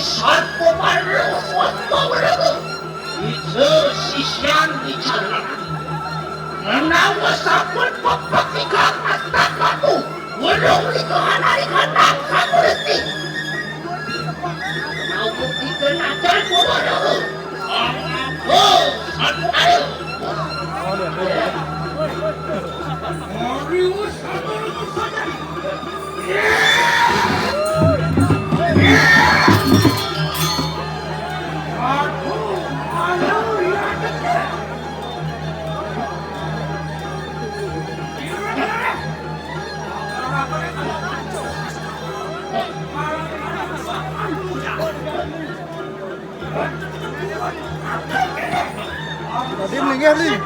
sarpomarlo swastawaraga itu sisyan bicara menawa sampun pepatikan astakamu ulung likahan-likahan kamu reti menawa dikenakan pemadamu oh santai Marius sama saja Tadi meninggal nih.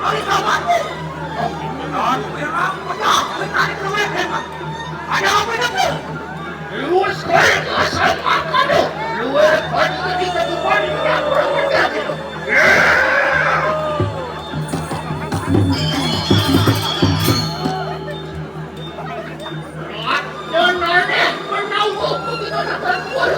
Ada apa itu? Luas kali asal makan tu. Luas kali tadi ketuan yang kurang berkat itu. Ada nada menawa kita nak buat.